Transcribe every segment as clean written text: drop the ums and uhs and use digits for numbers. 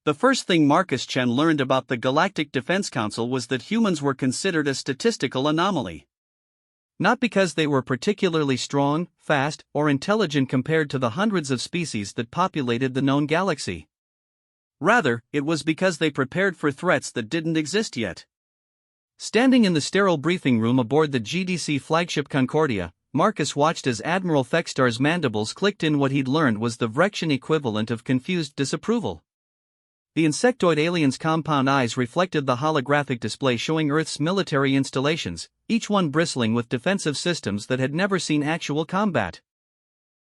The first thing Marcus Chen learned about the Galactic Defense Council was that humans were considered a statistical anomaly. Not because they were particularly strong, fast, or intelligent compared to the hundreds of species that populated the known galaxy. Rather, it was because they prepared for threats that didn't exist yet. Standing in the sterile briefing room aboard the GDC flagship Concordia, Marcus watched as Admiral Fextar's mandibles clicked in what he'd learned was the Vrexian equivalent of confused disapproval. The insectoid alien's compound eyes reflected the holographic display showing Earth's military installations, each one bristling with defensive systems that had never seen actual combat.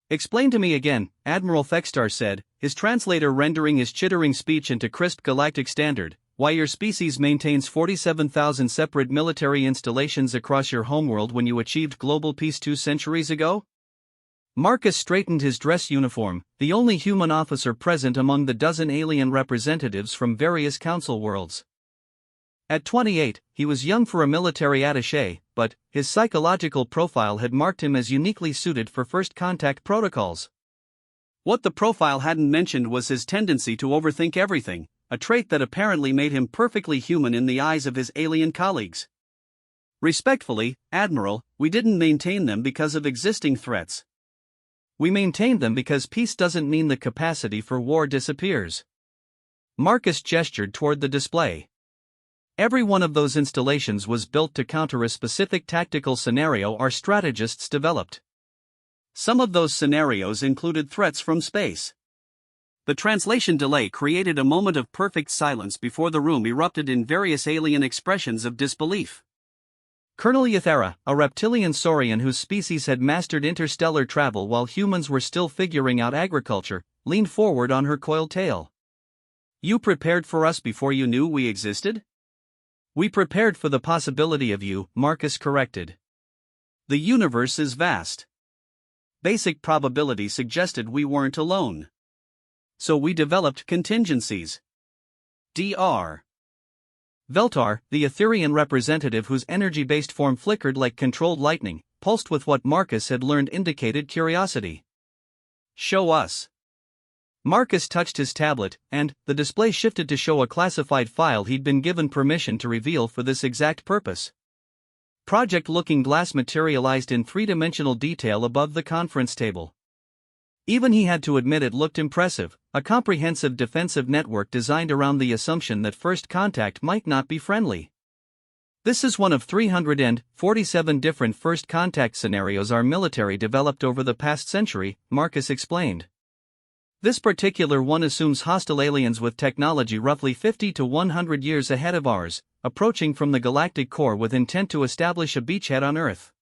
"Explain to me again," Admiral Fextar said, his translator rendering his chittering speech into crisp galactic standard, "why your species maintains 47,000 separate military installations across your homeworld when you achieved global peace 2 centuries ago?" Marcus straightened his dress uniform, the only human officer present among the dozen alien representatives from various council worlds. At 28, he was young for a military attaché, but his psychological profile had marked him as uniquely suited for first contact protocols. What the profile hadn't mentioned was his tendency to overthink everything, a trait that apparently made him perfectly human in the eyes of his alien colleagues. "Respectfully, Admiral, we didn't maintain them because of existing threats. We maintained them because peace doesn't mean the capacity for war disappears." Marcus gestured toward the display. Every one of those installations was built to counter a specific tactical scenario our strategists developed. Some of those scenarios included threats from space. The translation delay created a moment of perfect silence before the room erupted in various alien expressions of disbelief. Colonel Yathera, a reptilian saurian whose species had mastered interstellar travel while humans were still figuring out agriculture, leaned forward on her coiled tail. "You prepared for us before you knew we existed?" "We prepared for the possibility of you," Marcus corrected. "The universe is vast. Basic probability suggested we weren't alone. So we developed contingencies." Dr. Veltar, the Etherian representative whose energy-based form flickered like controlled lightning, pulsed with what Marcus had learned indicated curiosity. "Show us." Marcus touched his tablet, and the display shifted to show a classified file he'd been given permission to reveal for this exact purpose. Project-looking glass materialized in three-dimensional detail above the conference table. Even he had to admit it looked impressive, a comprehensive defensive network designed around the assumption that first contact might not be friendly. "This is one of 347 different first contact scenarios our military developed over the past century," Marcus explained. "This particular one assumes hostile aliens with technology roughly 50 to 100 years ahead of ours, approaching from the galactic core with intent to establish a beachhead on Earth."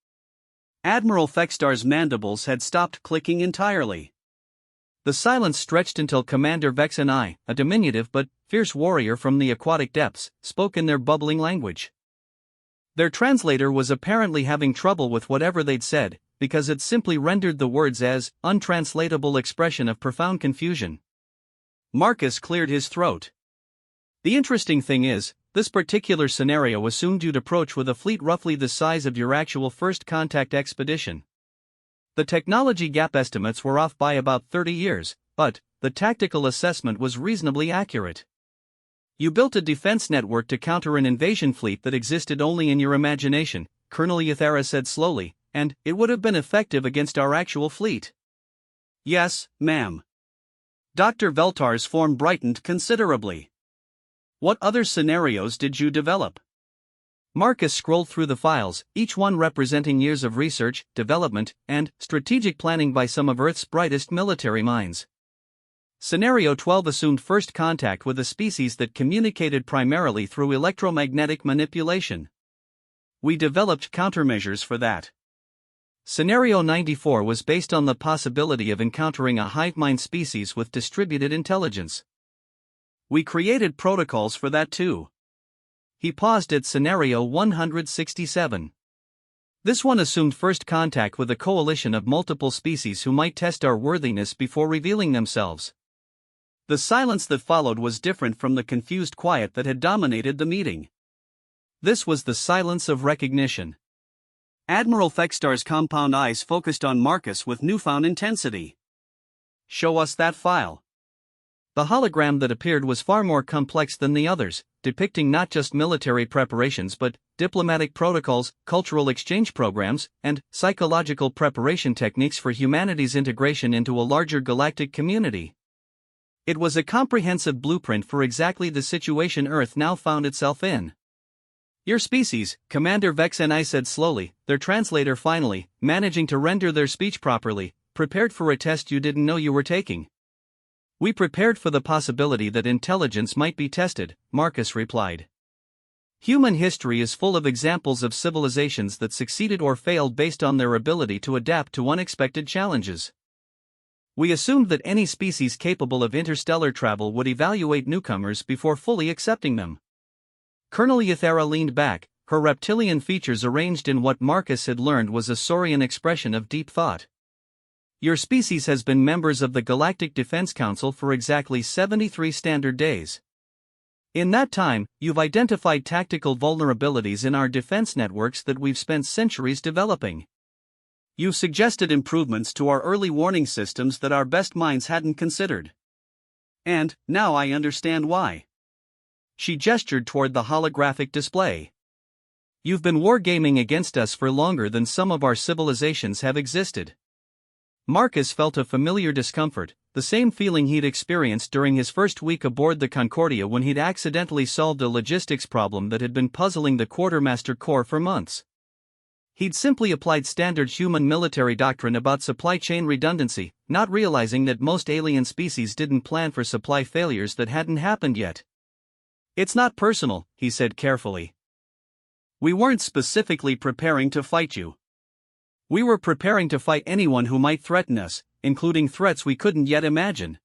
Admiral Fextar's mandibles had stopped clicking entirely. The silence stretched until Commander Vex and I, a diminutive but fierce warrior from the aquatic depths, spoke in their bubbling language. Their translator was apparently having trouble with whatever they'd said, because it simply rendered the words as untranslatable expression of profound confusion. Marcus cleared his throat. "The interesting thing is, this particular scenario assumed you'd approach with a fleet roughly the size of your actual first contact expedition. The technology gap estimates were off by about 30 years, but the tactical assessment was reasonably accurate. You built a defense network to counter an invasion fleet that existed only in your imagination," Colonel Yathera said slowly, "and it would have been effective against our actual fleet." "Yes, ma'am." Dr. Veltar's form brightened considerably. "What other scenarios did you develop?" Marcus scrolled through the files, each one representing years of research, development, and strategic planning by some of Earth's brightest military minds. Scenario 12 assumed first contact with a species that communicated primarily through electromagnetic manipulation. We developed countermeasures for that. Scenario 94 was based on the possibility of encountering a hive mind species with distributed intelligence. We created protocols for that too. He paused at Scenario 167. This one assumed first contact with a coalition of multiple species who might test our worthiness before revealing themselves. The silence that followed was different from the confused quiet that had dominated the meeting. This was the silence of recognition. Admiral Fextar's compound eyes focused on Marcus with newfound intensity. "Show us that file." The hologram that appeared was far more complex than the others, depicting not just military preparations but diplomatic protocols, cultural exchange programs, and psychological preparation techniques for humanity's integration into a larger galactic community. It was a comprehensive blueprint for exactly the situation Earth now found itself in. "Your species," Commander Vex and I said slowly, their translator finally managing to render their speech properly, "prepared for a test you didn't know you were taking." "We prepared for the possibility that intelligence might be tested," Marcus replied. "Human history is full of examples of civilizations that succeeded or failed based on their ability to adapt to unexpected challenges. We assumed that any species capable of interstellar travel would evaluate newcomers before fully accepting them." Colonel Yathara leaned back, her reptilian features arranged in what Marcus had learned was a saurian expression of deep thought. "Your species has been members of the Galactic Defense Council for exactly 73 standard days. In that time, you've identified tactical vulnerabilities in our defense networks that we've spent centuries developing. You've suggested improvements to our early warning systems that our best minds hadn't considered. And, now I understand why." She gestured toward the holographic display. "You've been wargaming against us for longer than some of our civilizations have existed." Marcus felt a familiar discomfort, the same feeling he'd experienced during his first week aboard the Concordia when he'd accidentally solved a logistics problem that had been puzzling the Quartermaster Corps for months. He'd simply applied standard human military doctrine about supply chain redundancy, not realizing that most alien species didn't plan for supply failures that hadn't happened yet. "It's not personal," he said carefully. "We weren't specifically preparing to fight you. We were preparing to fight anyone who might threaten us, including threats we couldn't yet imagine."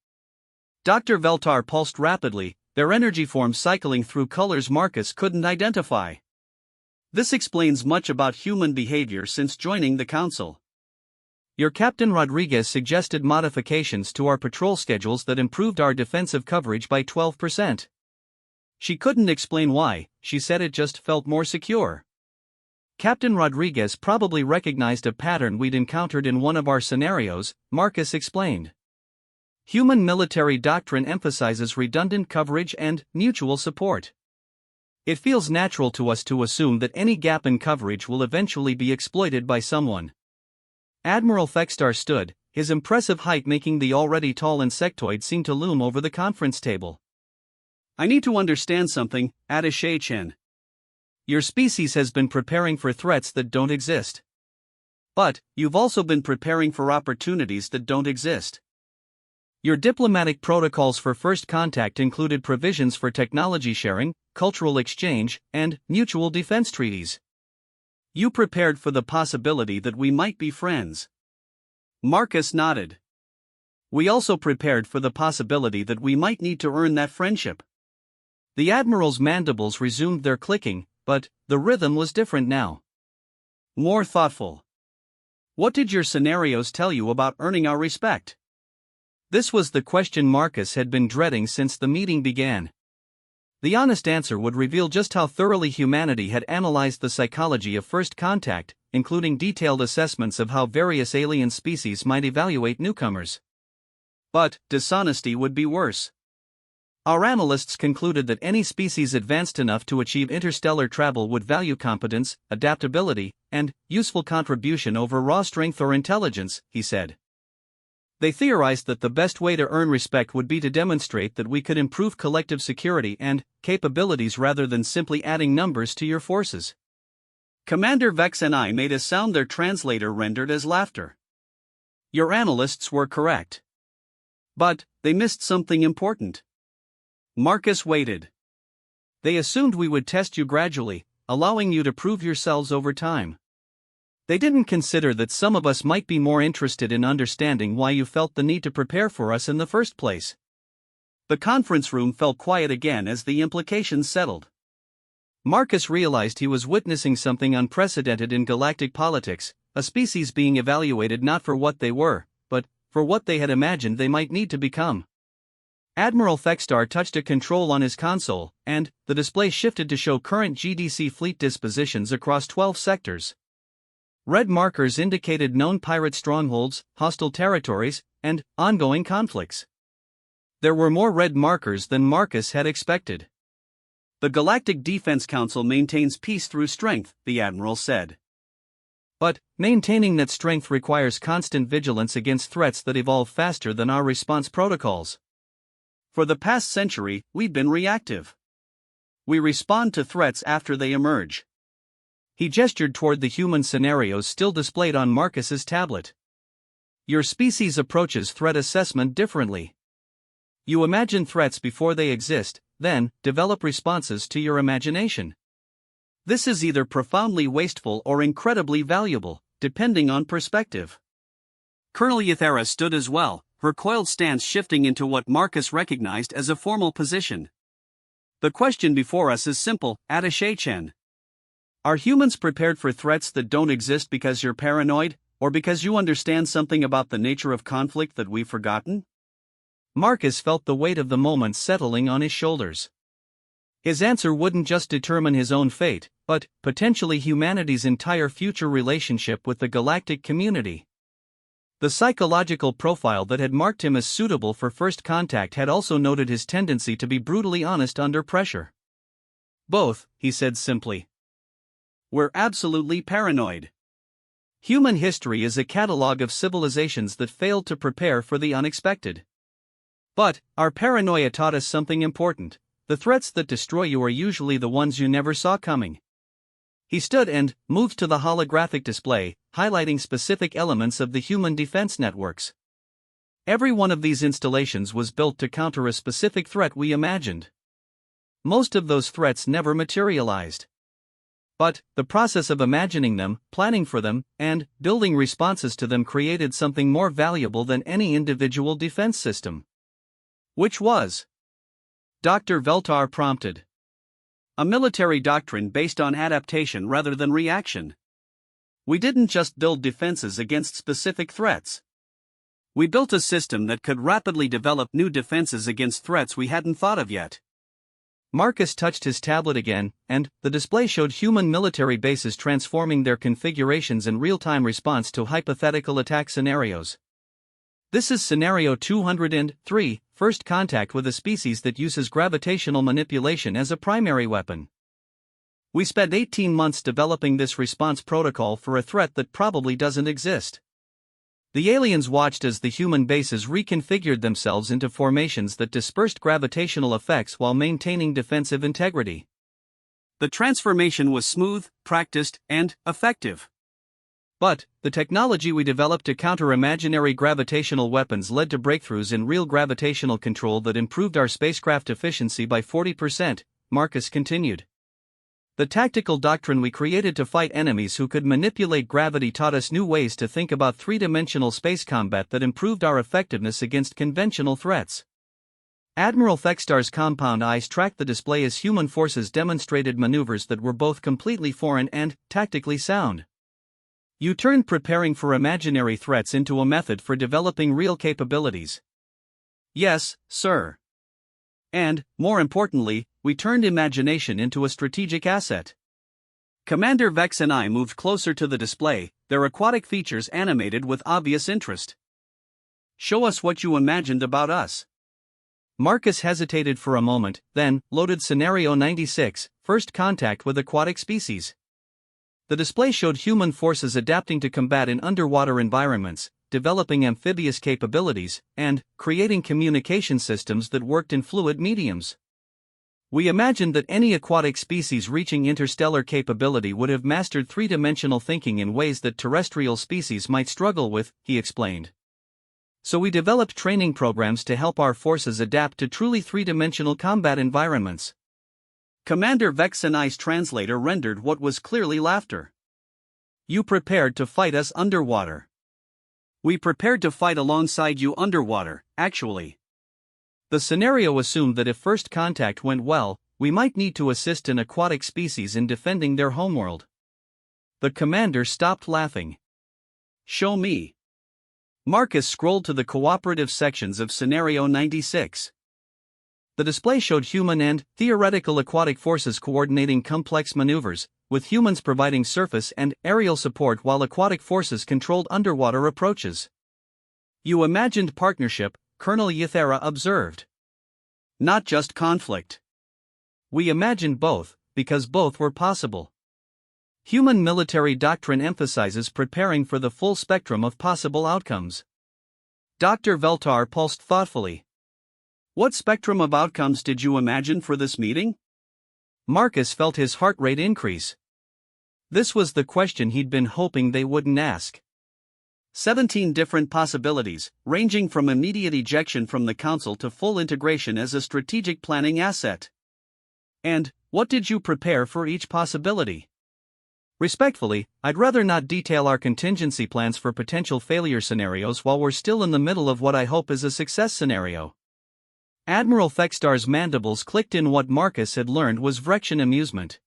Dr. Veltar pulsed rapidly, their energy forms cycling through colors Marcus couldn't identify. "This explains much about human behavior since joining the Council. Your Captain Rodriguez suggested modifications to our patrol schedules that improved our defensive coverage by 12%. She couldn't explain why, she said it just felt more secure. Captain Rodriguez probably recognized a pattern we'd encountered in one of our scenarios," Marcus explained. "Human military doctrine emphasizes redundant coverage and mutual support. It feels natural to us to assume that any gap in coverage will eventually be exploited by someone." Admiral Fextar stood, his impressive height making the already tall insectoid seem to loom over the conference table. "I need to understand something, Attaché Chen. Your species has been preparing for threats that don't exist. But, you've also been preparing for opportunities that don't exist. Your diplomatic protocols for first contact included provisions for technology sharing, cultural exchange, and mutual defense treaties. You prepared for the possibility that we might be friends." Marcus nodded. "We also prepared for the possibility that we might need to earn that friendship." The Admiral's mandibles resumed their clicking, but the rhythm was different now. More thoughtful. "What did your scenarios tell you about earning our respect?" This was the question Marcus had been dreading since the meeting began. The honest answer would reveal just how thoroughly humanity had analyzed the psychology of first contact, including detailed assessments of how various alien species might evaluate newcomers. But dishonesty would be worse. Our analysts concluded that any species advanced enough to achieve interstellar travel would value competence, adaptability, and useful contribution over raw strength or intelligence, he said. They theorized that the best way to earn respect would be to demonstrate that we could improve collective security and capabilities rather than simply adding numbers to your forces. Commander Vex and I made a sound their translator rendered as laughter. Your analysts were correct. But they missed something important. Marcus waited. They assumed we would test you gradually, allowing you to prove yourselves over time. They didn't consider that some of us might be more interested in understanding why you felt the need to prepare for us in the first place. The conference room fell quiet again as the implications settled. Marcus realized he was witnessing something unprecedented in galactic politics, a species being evaluated not for what they were, but for what they had imagined they might need to become. Admiral Fextar touched a control on his console, and the display shifted to show current GDC fleet dispositions across 12 sectors. Red markers indicated known pirate strongholds, hostile territories, and ongoing conflicts. There were more red markers than Marcus had expected. The Galactic Defense Council maintains peace through strength, the Admiral said. But, maintaining that strength requires constant vigilance against threats that evolve faster than our response protocols. For the past century, we've been reactive. We respond to threats after they emerge. He gestured toward the human scenarios still displayed on Marcus's tablet. Your species approaches threat assessment differently. You imagine threats before they exist, then develop responses to your imagination. This is either profoundly wasteful or incredibly valuable, depending on perspective. Colonel Yathera stood as well, her coiled stance shifting into what Marcus recognized as a formal position. The question before us is simple, Attaché Chen. Are humans prepared for threats that don't exist because you're paranoid, or because you understand something about the nature of conflict that we've forgotten? Marcus felt the weight of the moment settling on his shoulders. His answer wouldn't just determine his own fate, but, potentially humanity's entire future relationship with the galactic community. The psychological profile that had marked him as suitable for first contact had also noted his tendency to be brutally honest under pressure. Both, he said simply. We're absolutely paranoid. Human history is a catalogue of civilizations that failed to prepare for the unexpected. But, our paranoia taught us something important. The threats that destroy you are usually the ones you never saw coming. He stood and moved to the holographic display, highlighting specific elements of the human defense networks. Every one of these installations was built to counter a specific threat we imagined. Most of those threats never materialized. But, the process of imagining them, planning for them, and building responses to them created something more valuable than any individual defense system. Which was? Dr. Veltar prompted. A military doctrine based on adaptation rather than reaction. We didn't just build defenses against specific threats. We built a system that could rapidly develop new defenses against threats we hadn't thought of yet. Marcus touched his tablet again, and the display showed human military bases transforming their configurations in real-time response to hypothetical attack scenarios. This is Scenario 203, first contact with a species that uses gravitational manipulation as a primary weapon. We spent 18 months developing this response protocol for a threat that probably doesn't exist. The aliens watched as the human bases reconfigured themselves into formations that dispersed gravitational effects while maintaining defensive integrity. The transformation was smooth, practiced, and effective. But, the technology we developed to counter imaginary gravitational weapons led to breakthroughs in real gravitational control that improved our spacecraft efficiency by 40%, Marcus continued. The tactical doctrine we created to fight enemies who could manipulate gravity taught us new ways to think about three-dimensional space combat that improved our effectiveness against conventional threats. Admiral Thextar's compound eyes tracked the display as human forces demonstrated maneuvers that were both completely foreign and tactically sound. You turned preparing for imaginary threats into a method for developing real capabilities. Yes, sir. And, more importantly, we turned imagination into a strategic asset. Commander Vex and I moved closer to the display, their aquatic features animated with obvious interest. Show us what you imagined about us. Marcus hesitated for a moment, then loaded Scenario 96, first contact with aquatic species. The display showed human forces adapting to combat in underwater environments, developing amphibious capabilities, and creating communication systems that worked in fluid mediums. We imagined that any aquatic species reaching interstellar capability would have mastered three-dimensional thinking in ways that terrestrial species might struggle with, he explained. So we developed training programs to help our forces adapt to truly three-dimensional combat environments. Commander Vex and I's translator rendered what was clearly laughter. You prepared to fight us underwater. We prepared to fight alongside you underwater, actually. The scenario assumed that if first contact went well, we might need to assist an aquatic species in defending their homeworld. The commander stopped laughing. Show me. Marcus scrolled to the cooperative sections of Scenario 96. The display showed human and theoretical aquatic forces coordinating complex maneuvers, with humans providing surface and aerial support while aquatic forces controlled underwater approaches. You imagined partnership, Colonel Yathera observed. not just conflict. We imagined both, because both were possible. Human military doctrine emphasizes preparing for the full spectrum of possible outcomes. Dr. Veltar pulsed thoughtfully. What spectrum of outcomes did you imagine for this meeting? Marcus felt his heart rate increase. This was the question he'd been hoping they wouldn't ask. 17 different possibilities, ranging from immediate ejection from the Council to full integration as a strategic planning asset. And, what did you prepare for each possibility? Respectfully, I'd rather not detail our contingency plans for potential failure scenarios while we're still in the middle of what I hope is a success scenario. Admiral Thextar's mandibles clicked in what Marcus had learned was Vrexian amusement.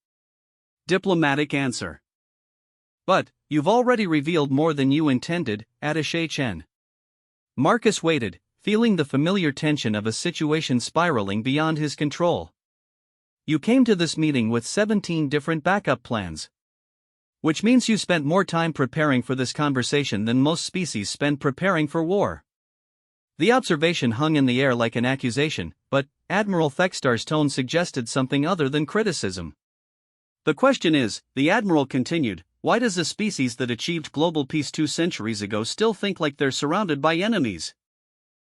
Diplomatic answer. But, you've already revealed more than you intended, attaché Chen. Marcus waited, feeling the familiar tension of a situation spiraling beyond his control. You came to this meeting with 17 different backup plans. Which means you spent more time preparing for this conversation than most species spend preparing for war. The observation hung in the air like an accusation, but Admiral Thextar's tone suggested something other than criticism. The question is, the Admiral continued, why does a species that achieved global peace 2 centuries ago still think like they're surrounded by enemies?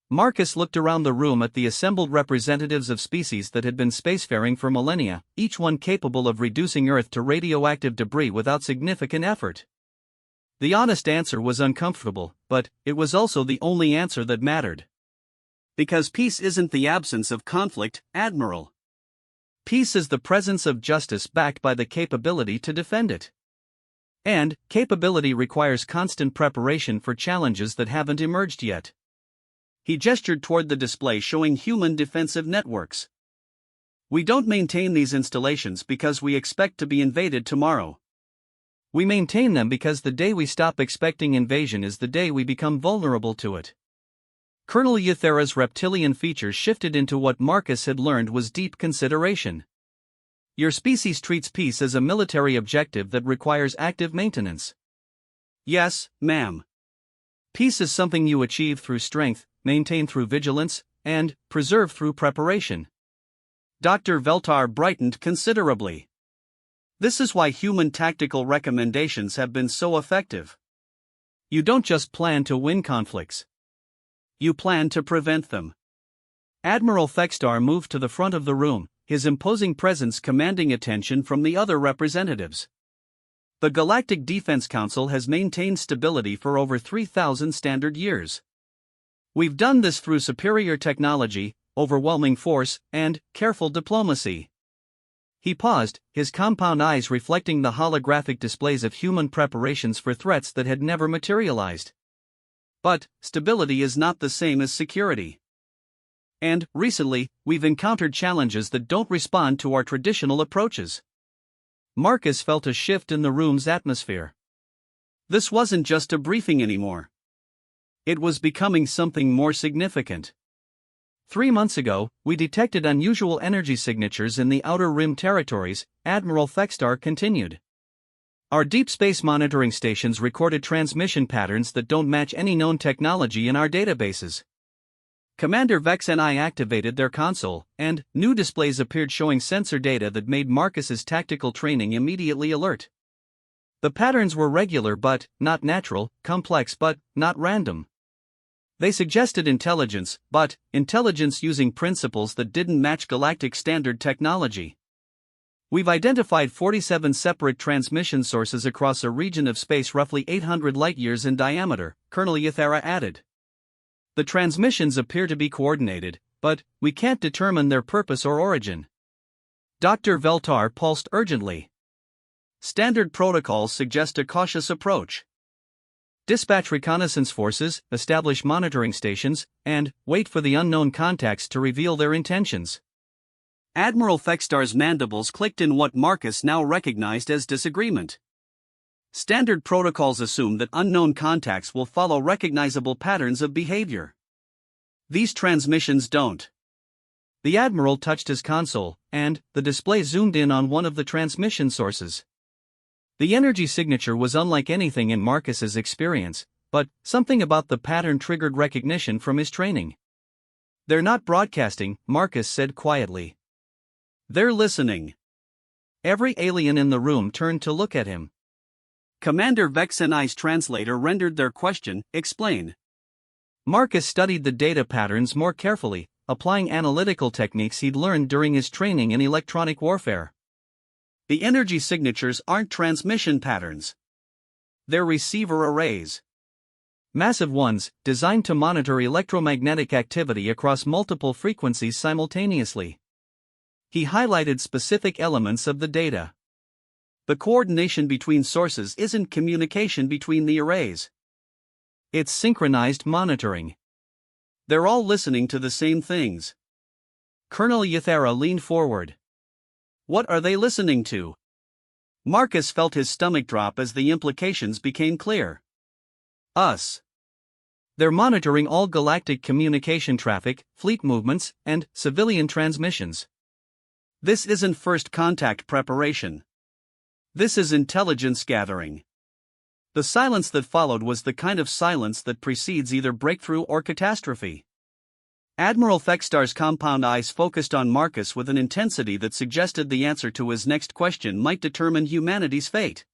Marcus looked around the room at the assembled representatives of species that had been spacefaring for millennia, each one capable of reducing Earth to radioactive debris without significant effort. The honest answer was uncomfortable, but it was also the only answer that mattered. Because peace isn't the absence of conflict, Admiral. Peace is the presence of justice backed by the capability to defend it. And, capability requires constant preparation for challenges that haven't emerged yet. He gestured toward the display showing human defensive networks. We don't maintain these installations because we expect to be invaded tomorrow. We maintain them because the day we stop expecting invasion is the day we become vulnerable to it. Colonel Euthera's reptilian features shifted into what Marcus had learned was deep consideration. Your species treats peace as a military objective that requires active maintenance. Yes, ma'am. Peace is something you achieve through strength, maintain through vigilance, and preserve through preparation. Dr. Veltar brightened considerably. This is why human tactical recommendations have been so effective. You don't just plan to win conflicts. You plan to prevent them. Admiral Thextar moved to the front of the room, his imposing presence commanding attention from the other representatives. The Galactic Defense Council has maintained stability for over 3,000 standard years. We've done this through superior technology, overwhelming force, and careful diplomacy. He paused, his compound eyes reflecting the holographic displays of human preparations for threats that had never materialized. But, stability is not the same as security. And, recently, we've encountered challenges that don't respond to our traditional approaches. Marcus felt a shift in the room's atmosphere. This wasn't just a briefing anymore. It was becoming something more significant. 3 months ago, we detected unusual energy signatures in the Outer Rim territories, Admiral Thextar continued. Our deep space monitoring stations recorded transmission patterns that don't match any known technology in our databases. Commander Vex and I activated their console, and new displays appeared showing sensor data that made Marcus's tactical training immediately alert. The patterns were regular but not natural, complex but not random. They suggested intelligence, but intelligence using principles that didn't match galactic standard technology. We've identified 47 separate transmission sources across a region of space roughly 800 light-years in diameter, Colonel Euthera added. The transmissions appear to be coordinated, but we can't determine their purpose or origin. Dr. Veltar pulsed urgently. Standard protocols suggest a cautious approach. Dispatch reconnaissance forces, establish monitoring stations, and wait for the unknown contacts to reveal their intentions. Admiral Thextar's mandibles clicked in what Marcus now recognized as disagreement. Standard protocols assume that unknown contacts will follow recognizable patterns of behavior. These transmissions don't. The Admiral touched his console, and the display zoomed in on one of the transmission sources. The energy signature was unlike anything in Marcus's experience, but something about the pattern triggered recognition from his training. They're not broadcasting, Marcus said quietly. They're listening. Every alien in the room turned to look at him. Commander Vex and I's translator rendered their question, explain. Marcus studied the data patterns more carefully, applying analytical techniques he'd learned during his training in electronic warfare. The energy signatures aren't transmission patterns. They're receiver arrays. Massive ones, designed to monitor electromagnetic activity across multiple frequencies simultaneously. He highlighted specific elements of the data. The coordination between sources isn't communication between the arrays. It's synchronized monitoring. They're all listening to the same things. Colonel Yathera leaned forward. What are they listening to? Marcus felt his stomach drop as the implications became clear. Us. They're monitoring all galactic communication traffic, fleet movements, and civilian transmissions. This isn't first contact preparation. This is intelligence gathering. The silence that followed was the kind of silence that precedes either breakthrough or catastrophe. Admiral Fextar's compound eyes focused on Marcus with an intensity that suggested the answer to his next question might determine humanity's fate.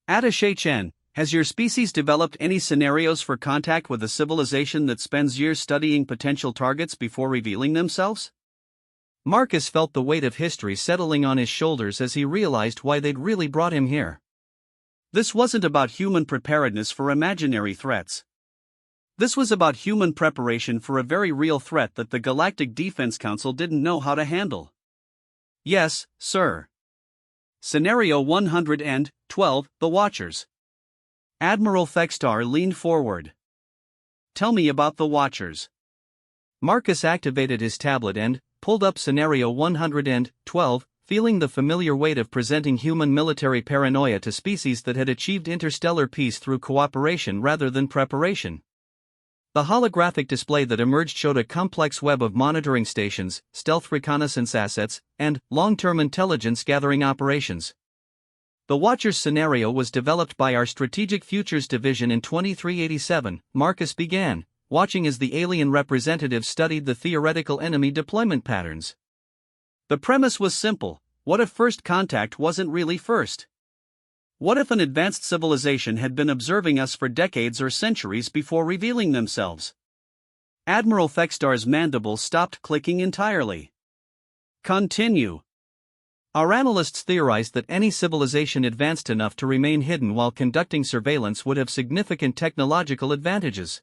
Attaché Chen, has your species developed any scenarios for contact with a civilization that spends years studying potential targets before revealing themselves? Marcus felt the weight of history settling on his shoulders as he realized why they'd really brought him here. This wasn't about human preparedness for imaginary threats. This was about human preparation for a very real threat that the Galactic Defense Council didn't know how to handle. Yes, sir. Scenario 112, The Watchers. Admiral Fextar leaned forward. Tell me about the Watchers. Marcus activated his tablet and pulled up Scenario 112, feeling the familiar weight of presenting human military paranoia to species that had achieved interstellar peace through cooperation rather than preparation. The holographic display that emerged showed a complex web of monitoring stations, stealth reconnaissance assets, and long-term intelligence gathering operations. The Watchers scenario was developed by our Strategic Futures Division in 2387, Marcus began, watching as the alien representatives studied the theoretical enemy deployment patterns. The premise was simple: what if first contact wasn't really first? What if an advanced civilization had been observing us for decades or centuries before revealing themselves? Admiral Fextar's mandibles stopped clicking entirely. Continue. Our analysts theorized that any civilization advanced enough to remain hidden while conducting surveillance would have significant technological advantages.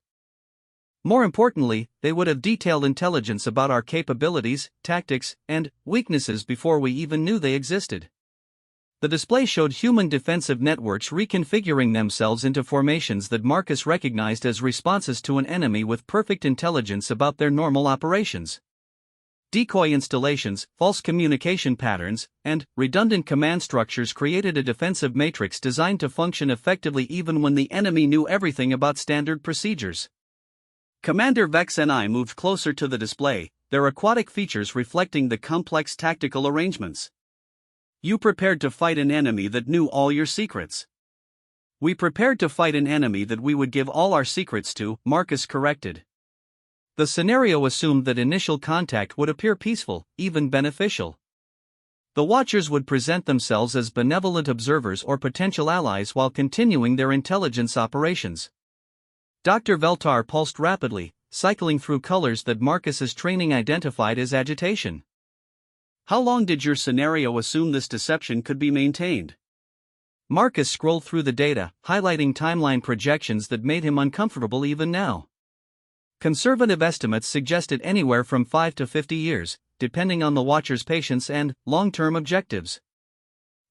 More importantly, they would have detailed intelligence about our capabilities, tactics, and weaknesses before we even knew they existed. The display showed human defensive networks reconfiguring themselves into formations that Marcus recognized as responses to an enemy with perfect intelligence about their normal operations. Decoy installations, false communication patterns, and redundant command structures created a defensive matrix designed to function effectively even when the enemy knew everything about standard procedures. Commander Vex and I moved closer to the display, their aquatic features reflecting the complex tactical arrangements. You prepared to fight an enemy that knew all your secrets. We prepared to fight an enemy that we would give all our secrets to, Marcus corrected. The scenario assumed that initial contact would appear peaceful, even beneficial. The Watchers would present themselves as benevolent observers or potential allies while continuing their intelligence operations. Dr. Veltar pulsed rapidly, cycling through colors that Marcus's training identified as agitation. How long did your scenario assume this deception could be maintained? Marcus scrolled through the data, highlighting timeline projections that made him uncomfortable even now. Conservative estimates suggested anywhere from 5 to 50 years, depending on the Watcher's patience and long-term objectives.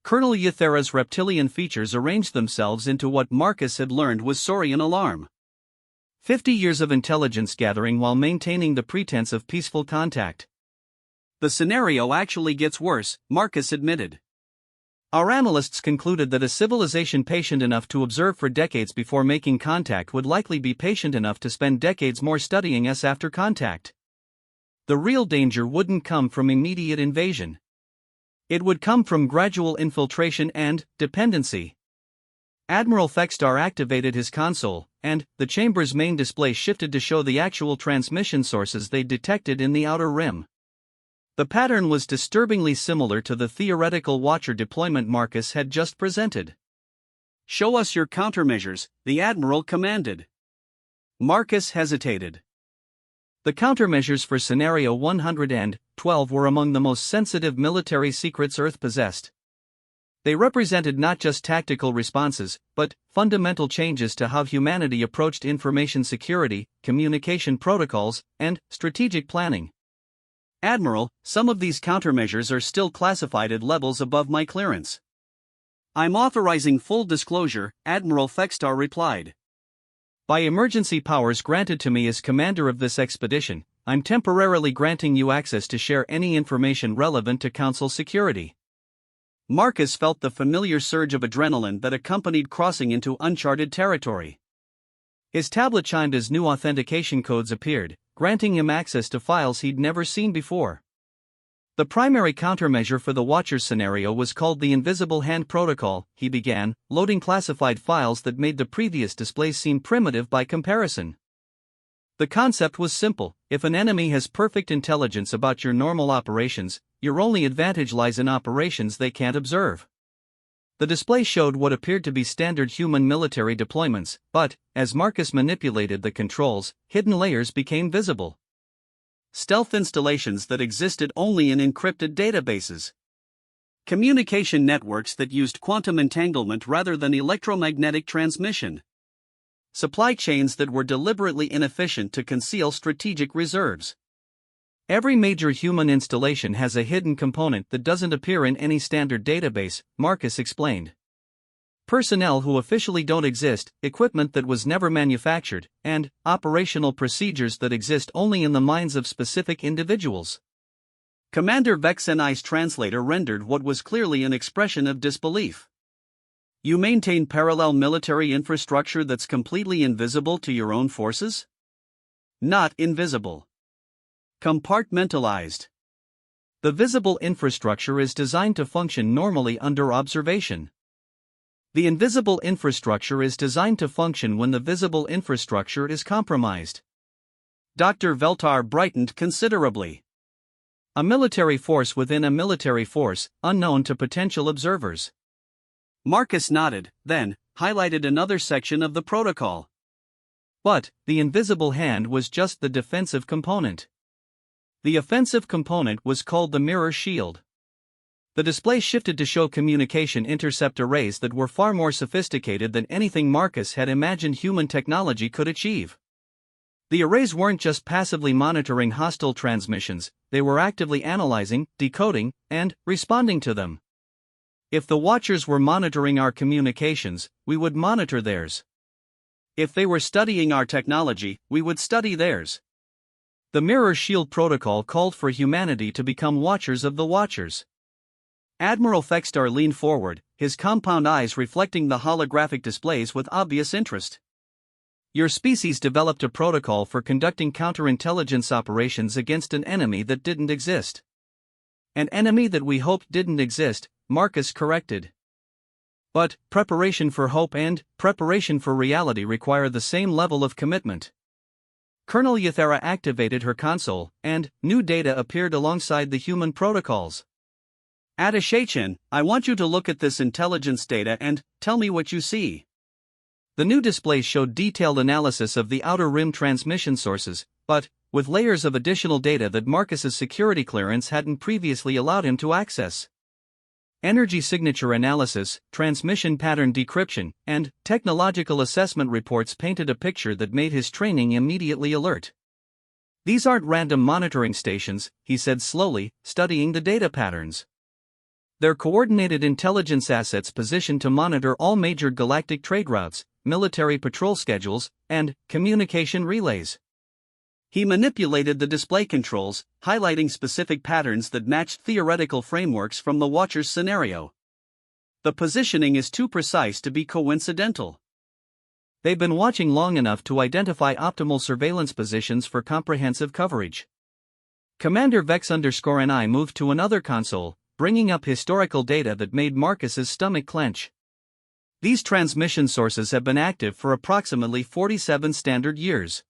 Colonel Yathera's reptilian features arranged themselves into what Marcus had learned was Saurian alarm. 50 years of intelligence gathering while maintaining the pretense of peaceful contact. The scenario actually gets worse, Marcus admitted. Our analysts concluded that a civilization patient enough to observe for decades before making contact would likely be patient enough to spend decades more studying us after contact. The real danger wouldn't come from immediate invasion. It would come from gradual infiltration and dependency. Admiral Fexstar activated his console, and the chamber's main display shifted to show the actual transmission sources they detected in the outer rim. The pattern was disturbingly similar to the theoretical Watcher deployment Marcus had just presented. "Show us your countermeasures," the Admiral commanded. Marcus hesitated. The countermeasures for Scenario 112 were among the most sensitive military secrets Earth possessed. They represented not just tactical responses, but fundamental changes to how humanity approached information security, communication protocols, and strategic planning. "Admiral, some of these countermeasures are still classified at levels above my clearance." "I'm authorizing full disclosure," Admiral Fexstar replied. "By emergency powers granted to me as commander of this expedition, I'm temporarily granting you access to share any information relevant to Council security." Marcus felt the familiar surge of adrenaline that accompanied crossing into uncharted territory. His tablet chimed as new authentication codes appeared, granting him access to files he'd never seen before. The primary countermeasure for the Watcher's scenario was called the Invisible Hand Protocol. He began, loading classified files that made the previous displays seem primitive by comparison. The concept was simple: if an enemy has perfect intelligence about your normal operations, your only advantage lies in operations they can't observe. The display showed what appeared to be standard human military deployments, but, as Marcus manipulated the controls, hidden layers became visible. Stealth installations that existed only in encrypted databases. Communication networks that used quantum entanglement rather than electromagnetic transmission. Supply chains that were deliberately inefficient to conceal strategic reserves. Every major human installation has a hidden component that doesn't appear in any standard database, Marcus explained. Personnel who officially don't exist, equipment that was never manufactured, and operational procedures that exist only in the minds of specific individuals. Commander Vexenai's translator rendered what was clearly an expression of disbelief. "You maintain parallel military infrastructure that's completely invisible to your own forces?" "Not invisible. Compartmentalized. The visible infrastructure is designed to function normally under observation. The invisible infrastructure is designed to function when the visible infrastructure is compromised." Dr. Veltar brightened considerably. "A military force within a military force, unknown to potential observers." Marcus nodded, then highlighted another section of the protocol. But the invisible hand was just the defensive component. The offensive component was called the mirror shield. The display shifted to show communication intercept arrays that were far more sophisticated than anything Marcus had imagined human technology could achieve. The arrays weren't just passively monitoring hostile transmissions, they were actively analyzing, decoding, and responding to them. If the Watchers were monitoring our communications, we would monitor theirs. If they were studying our technology, we would study theirs. The Mirror Shield Protocol called for humanity to become Watchers of the Watchers. Admiral Fexstar leaned forward, his compound eyes reflecting the holographic displays with obvious interest. "Your species developed a protocol for conducting counterintelligence operations against an enemy that didn't exist." "An enemy that we hoped didn't exist," Marcus corrected. "But preparation for hope and preparation for reality require the same level of commitment." Colonel Yathera activated her console, and new data appeared alongside the human protocols. "Attaché-chan, I want you to look at this intelligence data and tell me what you see." The new display showed detailed analysis of the outer rim transmission sources, but with layers of additional data that Marcus's security clearance hadn't previously allowed him to access. Energy signature analysis, transmission pattern decryption, and technological assessment reports painted a picture that made his training immediately alert. "These aren't random monitoring stations," he said slowly, studying the data patterns. "They're coordinated intelligence assets positioned to monitor all major galactic trade routes, military patrol schedules, and communication relays." He manipulated the display controls, highlighting specific patterns that matched theoretical frameworks from the Watcher's scenario. "The positioning is too precise to be coincidental. They've been watching long enough to identify optimal surveillance positions for comprehensive coverage." Commander Vex_NI moved to another console, bringing up historical data that made Marcus's stomach clench. These transmission sources have been active for approximately 47 standard years.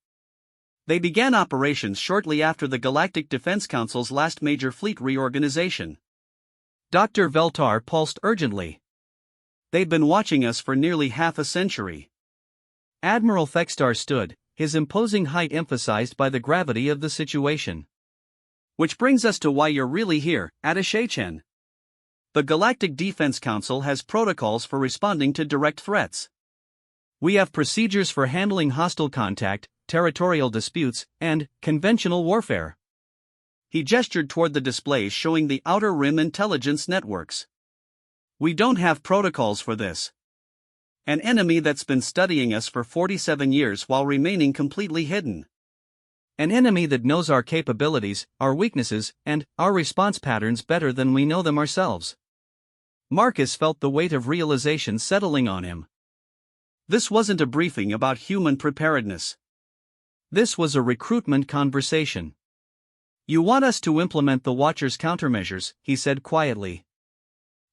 They began operations shortly after the Galactic Defense Council's last major fleet reorganization. Dr. Veltar pulsed urgently. They'd been watching us for nearly half a century. Admiral Thextar stood, his imposing height emphasized by the gravity of the situation. Which brings us to why you're really here, Attaché-Chen. The Galactic Defense Council has protocols for responding to direct threats. We have procedures for handling hostile contact, territorial disputes, and conventional warfare. He gestured toward the displays showing the Outer Rim intelligence networks. We don't have protocols for this. An enemy that's been studying us for 47 years while remaining completely hidden. An enemy that knows our capabilities, our weaknesses, and our response patterns better than we know them ourselves. Marcus felt the weight of realization settling on him. This wasn't a briefing about human preparedness. This was a recruitment conversation. You want us to implement the Watcher's countermeasures, he said quietly.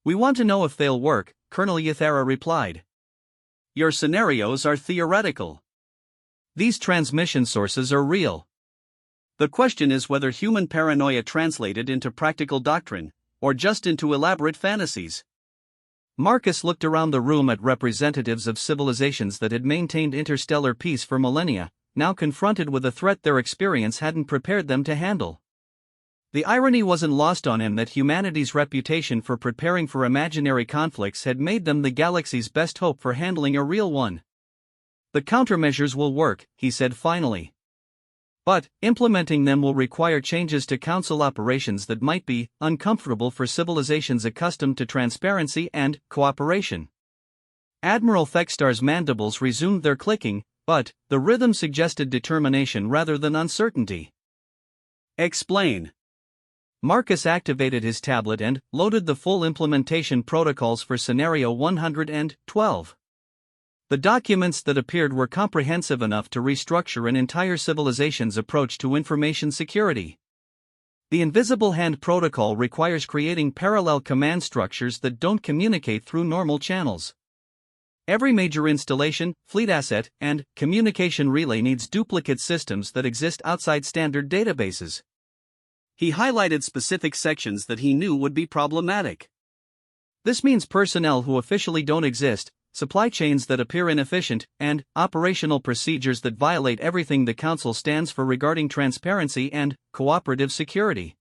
We want to know if they'll work, Colonel Yathara replied. Your scenarios are theoretical. These transmission sources are real. The question is whether human paranoia translated into practical doctrine, or just into elaborate fantasies. Marcus looked around the room at representatives of civilizations that had maintained interstellar peace for millennia, now confronted with a threat their experience hadn't prepared them to handle. The irony wasn't lost on him that humanity's reputation for preparing for imaginary conflicts had made them the galaxy's best hope for handling a real one. The countermeasures will work, he said finally. But, implementing them will require changes to council operations that might be uncomfortable for civilizations accustomed to transparency and cooperation. Admiral Thextar's mandibles resumed their clicking, but the rhythm suggested determination rather than uncertainty. Explain. Marcus activated his tablet and loaded the full implementation protocols for Scenario 112. The documents that appeared were comprehensive enough to restructure an entire civilization's approach to information security. The Invisible Hand Protocol requires creating parallel command structures that don't communicate through normal channels. Every major installation, fleet asset, and communication relay needs duplicate systems that exist outside standard databases. He highlighted specific sections that he knew would be problematic. This means personnel who officially don't exist, supply chains that appear inefficient, and operational procedures that violate everything the Council stands for regarding transparency and cooperative security.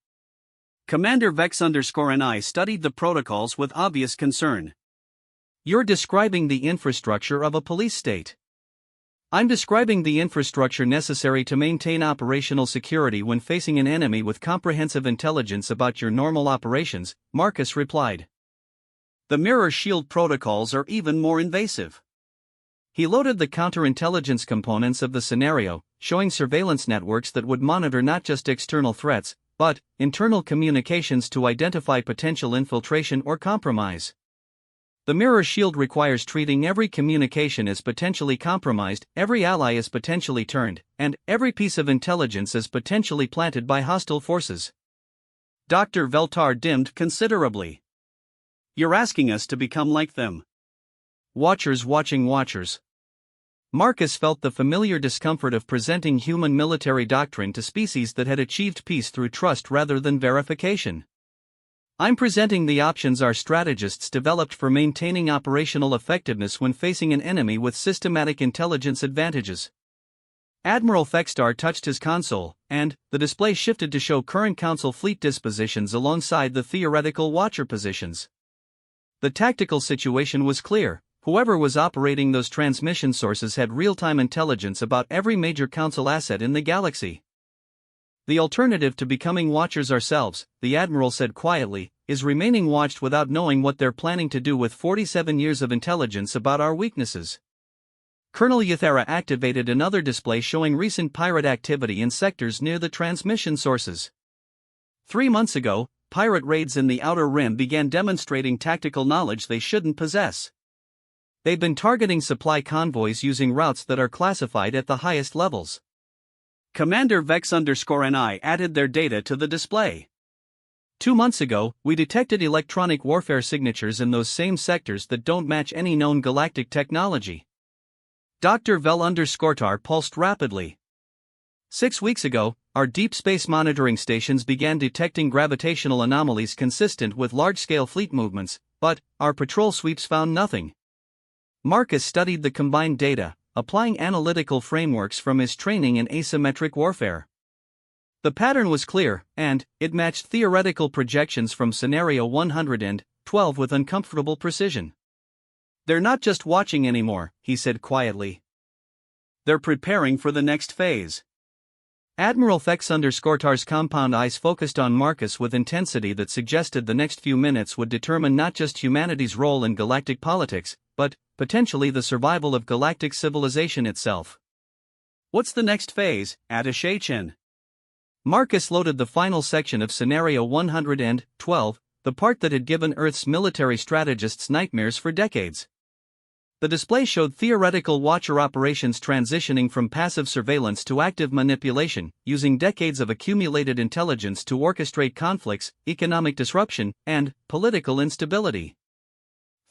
Commander Vex_NI studied the protocols with obvious concern. You're describing the infrastructure of a police state. I'm describing the infrastructure necessary to maintain operational security when facing an enemy with comprehensive intelligence about your normal operations, Marcus replied. The mirror shield protocols are even more invasive. He loaded the counterintelligence components of the scenario, showing surveillance networks that would monitor not just external threats, but internal communications to identify potential infiltration or compromise. The mirror shield requires treating every communication as potentially compromised, every ally as potentially turned, and every piece of intelligence as potentially planted by hostile forces. Dr. Veltar dimmed considerably. You're asking us to become like them. Watchers watching watchers. Marcus felt the familiar discomfort of presenting human military doctrine to species that had achieved peace through trust rather than verification. I'm presenting the options our strategists developed for maintaining operational effectiveness when facing an enemy with systematic intelligence advantages. Admiral Thextar touched his console, and the display shifted to show current Council fleet dispositions alongside the theoretical Watcher positions. The tactical situation was clear. Whoever was operating those transmission sources had real-time intelligence about every major Council asset in the galaxy. The alternative to becoming Watchers ourselves, the Admiral said quietly, is remaining watched without knowing what they're planning to do with 47 years of intelligence about our weaknesses. Colonel Yathara activated another display showing recent pirate activity in sectors near the transmission sources. 3 months ago, pirate raids in the Outer Rim began demonstrating tactical knowledge they shouldn't possess. They've been targeting supply convoys using routes that are classified at the highest levels. Commander Vex_NI added their data to the display. 2 months ago, we detected electronic warfare signatures in those same sectors that don't match any known galactic technology. Dr. Vel_Tar pulsed rapidly. 6 weeks ago, our deep space monitoring stations began detecting gravitational anomalies consistent with large-scale fleet movements, but our patrol sweeps found nothing. Marcus studied the combined data, applying analytical frameworks from his training in asymmetric warfare. The pattern was clear, and it matched theoretical projections from Scenario 112 with uncomfortable precision. "They're not just watching anymore," he said quietly. "They're preparing for the next phase." Admiral Vex_Tar's compound eyes focused on Marcus with intensity that suggested the next few minutes would determine not just humanity's role in galactic politics, but, potentially, the survival of galactic civilization itself. "What's the next phase, Attaché Chen?" Marcus loaded the final section of Scenario 112, the part that had given Earth's military strategists nightmares for decades. The display showed theoretical Watcher operations transitioning from passive surveillance to active manipulation, using decades of accumulated intelligence to orchestrate conflicts, economic disruption, and political instability.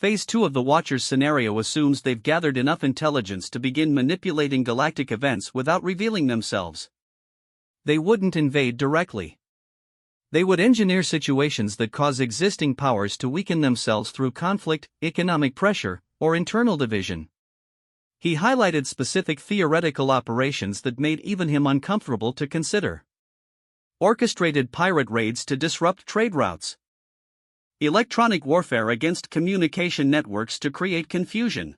Phase 2 of the Watcher's scenario assumes they've gathered enough intelligence to begin manipulating galactic events without revealing themselves. They wouldn't invade directly. They would engineer situations that cause existing powers to weaken themselves through conflict, economic pressure, or internal division. He highlighted specific theoretical operations that made even him uncomfortable to consider. Orchestrated pirate raids to disrupt trade routes. Electronic warfare against communication networks to create confusion.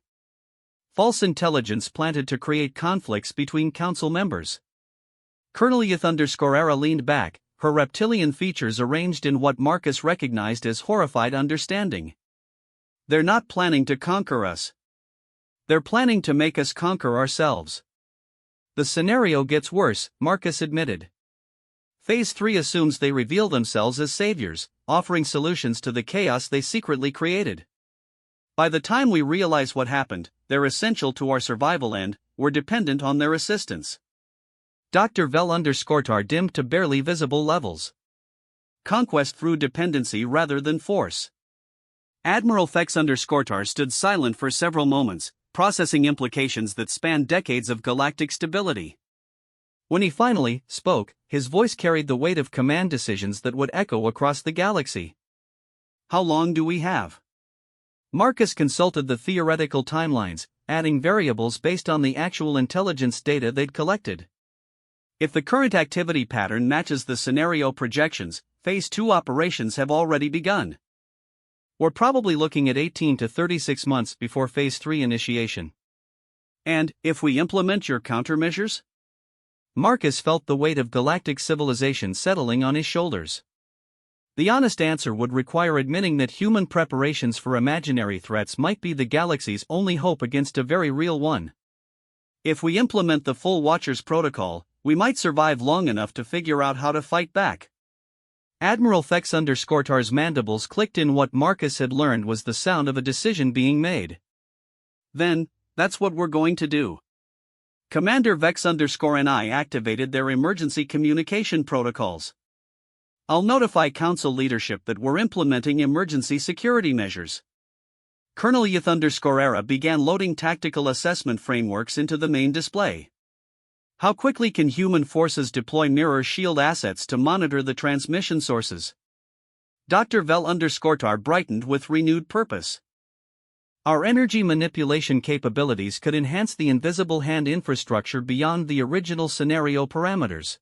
False intelligence planted to create conflicts between council members. Colonel Eth_Era leaned back, her reptilian features arranged in what Marcus recognized as horrified understanding. "They're not planning to conquer us. They're planning to make us conquer ourselves." "The scenario gets worse," Marcus admitted. Phase 3 assumes they reveal themselves as saviors, offering solutions to the chaos they secretly created. "By the time we realize what happened, they're essential to our survival and we're dependent on their assistance." Dr. Vel_Tar dimmed to barely visible levels. "Conquest through dependency rather than force." Admiral Vex_Tar stood silent for several moments, processing implications that spanned decades of galactic stability. When he finally spoke, his voice carried the weight of command decisions that would echo across the galaxy. "How long do we have?" Marcus consulted the theoretical timelines, adding variables based on the actual intelligence data they'd collected. If the current activity pattern matches the scenario projections, Phase 2 operations have already begun. We're probably looking at 18 to 36 months before Phase 3 initiation. "And if we implement your countermeasures?" Marcus felt the weight of galactic civilization settling on his shoulders. The honest answer would require admitting that human preparations for imaginary threats might be the galaxy's only hope against a very real one. "If we implement the full Watcher's protocol, we might survive long enough to figure out how to fight back." Admiral Vex_Tar's mandibles clicked in what Marcus had learned was the sound of a decision being made. "Then, that's what we're going to do." Commander Vex_ and I activated their emergency communication protocols. "I'll notify Council leadership that we're implementing emergency security measures." Colonel Eth_Era began loading tactical assessment frameworks into the main display. "How quickly can human forces deploy mirror shield assets to monitor the transmission sources?" Dr. Vel_Tar brightened with renewed purpose. "Our energy manipulation capabilities could enhance the invisible hand infrastructure beyond the original scenario parameters."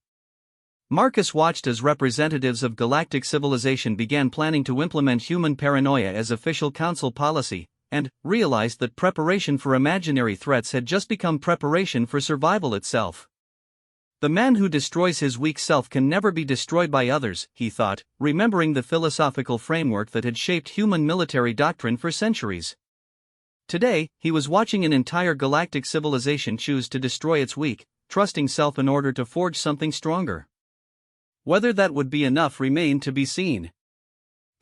Marcus watched as representatives of galactic civilization began planning to implement human paranoia as official council policy, and realized that preparation for imaginary threats had just become preparation for survival itself. "The man who destroys his weak self can never be destroyed by others," he thought, remembering the philosophical framework that had shaped human military doctrine for centuries. Today, he was watching an entire galactic civilization choose to destroy its weak, trusting self in order to forge something stronger. Whether that would be enough remained to be seen.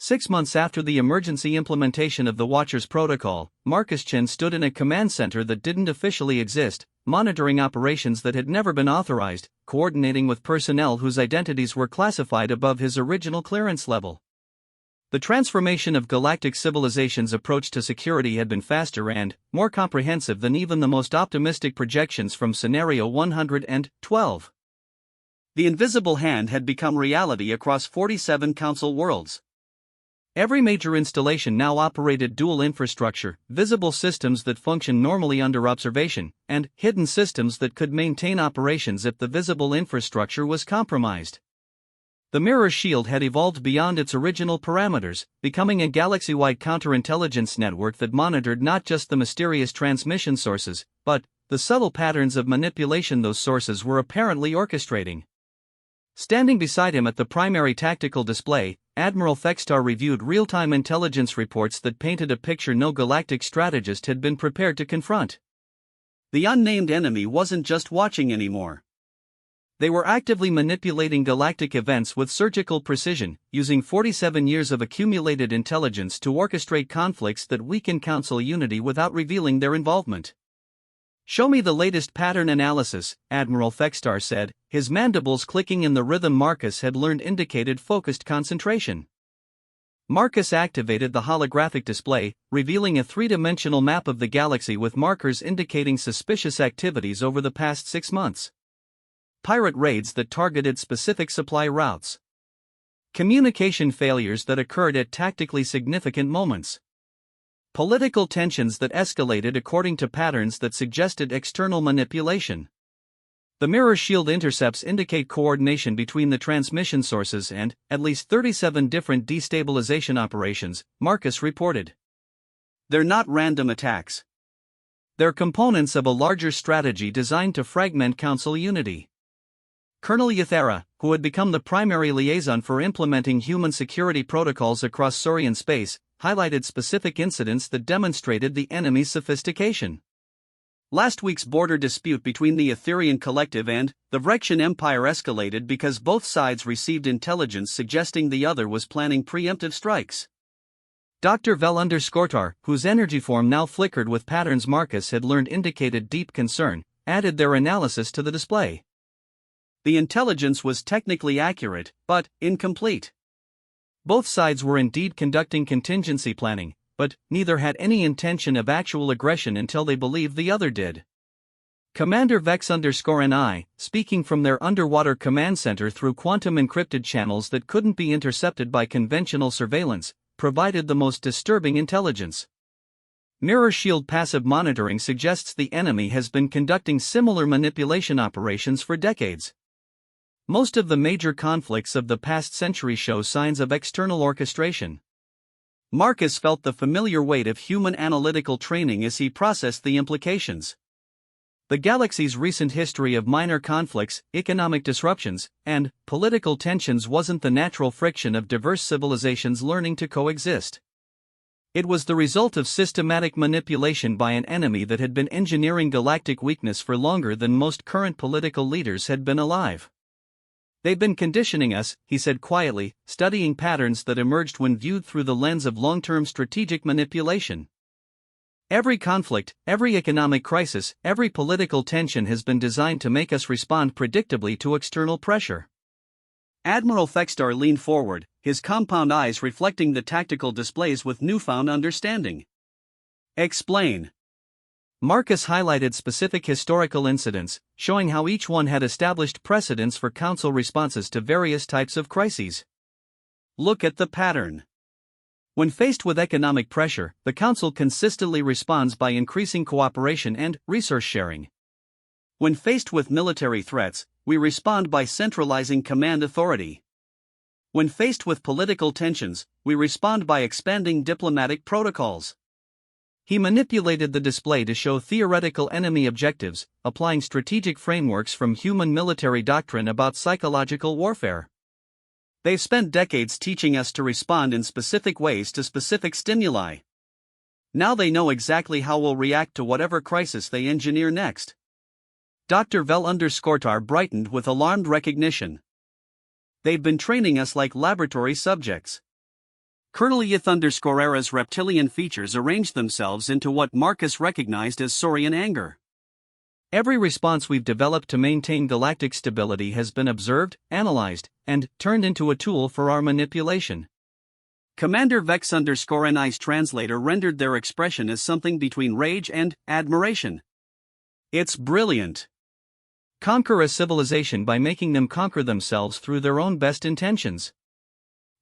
6 months after the emergency implementation of the Watchers Protocol, Marcus Chen stood in a command center that didn't officially exist, monitoring operations that had never been authorized, coordinating with personnel whose identities were classified above his original clearance level. The transformation of galactic civilization's approach to security had been faster and more comprehensive than even the most optimistic projections from Scenario 112. The invisible hand had become reality across 47 Council worlds. Every major installation now operated dual infrastructure, visible systems that function normally under observation, and hidden systems that could maintain operations if the visible infrastructure was compromised. The mirror shield had evolved beyond its original parameters, becoming a galaxy-wide counterintelligence network that monitored not just the mysterious transmission sources, but the subtle patterns of manipulation those sources were apparently orchestrating. Standing beside him at the primary tactical display, Admiral Fextar reviewed real-time intelligence reports that painted a picture no galactic strategist had been prepared to confront. The unnamed enemy wasn't just watching anymore. They were actively manipulating galactic events with surgical precision, using 47 years of accumulated intelligence to orchestrate conflicts that weaken Council unity without revealing their involvement. "Show me the latest pattern analysis," Admiral Fextar said, his mandibles clicking in the rhythm Marcus had learned indicated focused concentration. Marcus activated the holographic display, revealing a three-dimensional map of the galaxy with markers indicating suspicious activities over the past 6 months. Pirate raids that targeted specific supply routes. Communication failures that occurred at tactically significant moments. Political tensions that escalated according to patterns that suggested external manipulation. The mirror shield intercepts indicate coordination between the transmission sources and at least 37 different destabilization operations, Marcus reported. They're not random attacks. They're components of a larger strategy designed to fragment Council unity. Colonel Yathera, who had become the primary liaison for implementing human security protocols across Saurian space, highlighted specific incidents that demonstrated the enemy's sophistication. Last week's border dispute between the Etherian Collective and the Vrexian Empire escalated because both sides received intelligence suggesting the other was planning preemptive strikes. Dr. Vel_Scortar, whose energy form now flickered with patterns Marcus had learned indicated deep concern, added their analysis to the display. The intelligence was technically accurate, but incomplete. Both sides were indeed conducting contingency planning, but neither had any intention of actual aggression until they believed the other did. Commander Vex_NI, speaking from their underwater command center through quantum encrypted channels that couldn't be intercepted by conventional surveillance, provided the most disturbing intelligence. Mirror shield passive monitoring suggests the enemy has been conducting similar manipulation operations for decades. Most of the major conflicts of the past century show signs of external orchestration. Marcus felt the familiar weight of human analytical training as he processed the implications. The galaxy's recent history of minor conflicts, economic disruptions, and political tensions wasn't the natural friction of diverse civilizations learning to coexist. It was the result of systematic manipulation by an enemy that had been engineering galactic weakness for longer than most current political leaders had been alive. "They've been conditioning us," he said quietly, studying patterns that emerged when viewed through the lens of long-term strategic manipulation. "Every conflict, every economic crisis, every political tension has been designed to make us respond predictably to external pressure." Admiral Fextar leaned forward, his compound eyes reflecting the tactical displays with newfound understanding. "Explain." Marcus highlighted specific historical incidents, showing how each one had established precedents for Council responses to various types of crises. "Look at the pattern. When faced with economic pressure, the Council consistently responds by increasing cooperation and resource sharing. When faced with military threats, we respond by centralizing command authority. When faced with political tensions, we respond by expanding diplomatic protocols." He manipulated the display to show theoretical enemy objectives, applying strategic frameworks from human military doctrine about psychological warfare. "They've spent decades teaching us to respond in specific ways to specific stimuli. Now they know exactly how we'll react to whatever crisis they engineer next." Dr. Vel_Scortar brightened with alarmed recognition. "They've been training us like laboratory subjects. Colonel Yth_Era's reptilian features arranged themselves into what Marcus recognized as Saurian anger. Every response we've developed to maintain galactic stability has been observed, analyzed, and turned into a tool for our manipulation. Commander Vex_NI's translator rendered their expression as something between rage and admiration. It's brilliant. Conquer a civilization by making them conquer themselves through their own best intentions.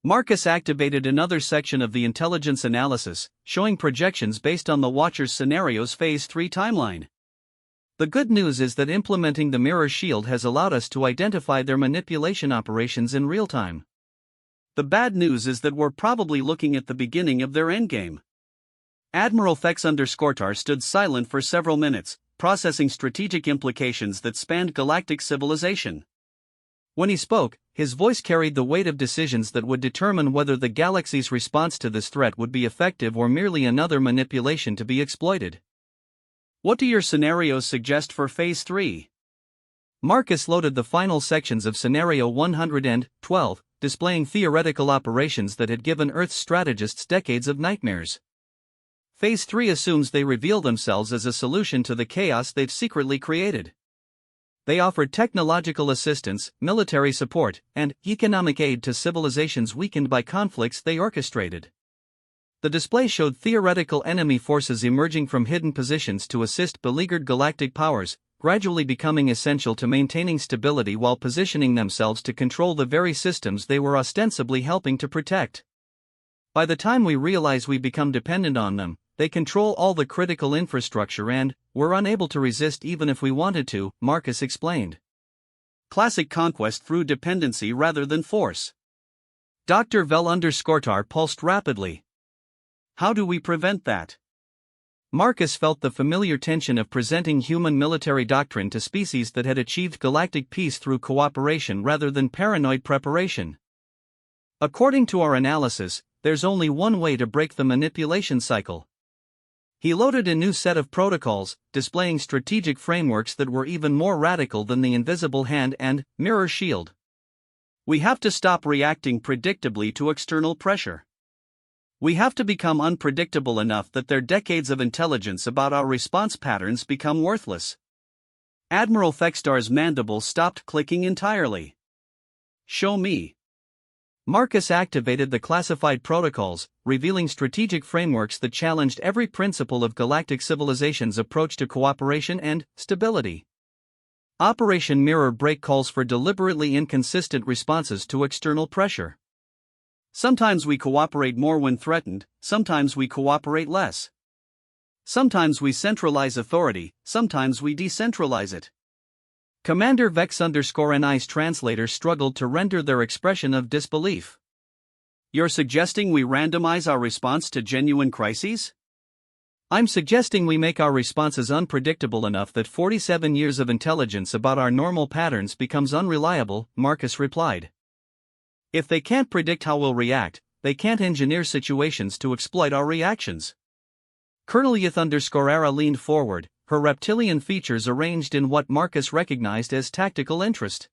Marcus activated another section of the intelligence analysis, showing projections based on the Watcher's scenario's Phase 3 timeline. The good news is that implementing the mirror shield has allowed us to identify their manipulation operations in real time. The bad news is that we're probably looking at the beginning of their endgame. Admiral Vex_Tar stood silent for several minutes, processing strategic implications that spanned galactic civilization. When he spoke, his voice carried the weight of decisions that would determine whether the galaxy's response to this threat would be effective or merely another manipulation to be exploited. What do your scenarios suggest for Phase 3? Marcus loaded the final sections of Scenario 112, displaying theoretical operations that had given Earth's strategists decades of nightmares. Phase 3 assumes they reveal themselves as a solution to the chaos they've secretly created. They offered technological assistance, military support, and economic aid to civilizations weakened by conflicts they orchestrated. The display showed theoretical enemy forces emerging from hidden positions to assist beleaguered galactic powers, gradually becoming essential to maintaining stability while positioning themselves to control the very systems they were ostensibly helping to protect. By the time we realize we become dependent on them, they control all the critical infrastructure and we're unable to resist even if we wanted to, Marcus explained. Classic conquest through dependency rather than force. Dr. Vel_Tar pulsed rapidly. How do we prevent that? Marcus felt the familiar tension of presenting human military doctrine to species that had achieved galactic peace through cooperation rather than paranoid preparation. According to our analysis, there's only one way to break the manipulation cycle. He loaded a new set of protocols, displaying strategic frameworks that were even more radical than the invisible hand and mirror shield. We have to stop reacting predictably to external pressure. We have to become unpredictable enough that their decades of intelligence about our response patterns become worthless. Admiral Vex_Tar's mandible stopped clicking entirely. Show me. Marcus activated the classified protocols, revealing strategic frameworks that challenged every principle of galactic civilization's approach to cooperation and stability. Operation Mirror Break calls for deliberately inconsistent responses to external pressure. Sometimes we cooperate more when threatened, sometimes we cooperate less. Sometimes we centralize authority, sometimes we decentralize it. Commander Vex_NI's translator struggled to render their expression of disbelief. You're suggesting we randomize our response to genuine crises? I'm suggesting we make our responses unpredictable enough that 47 years of intelligence about our normal patterns becomes unreliable, Marcus replied. If they can't predict how we'll react, they can't engineer situations to exploit our reactions. Colonel Yth_Era leaned forward, her reptilian features arranged in what Marcus recognized as tactical interest.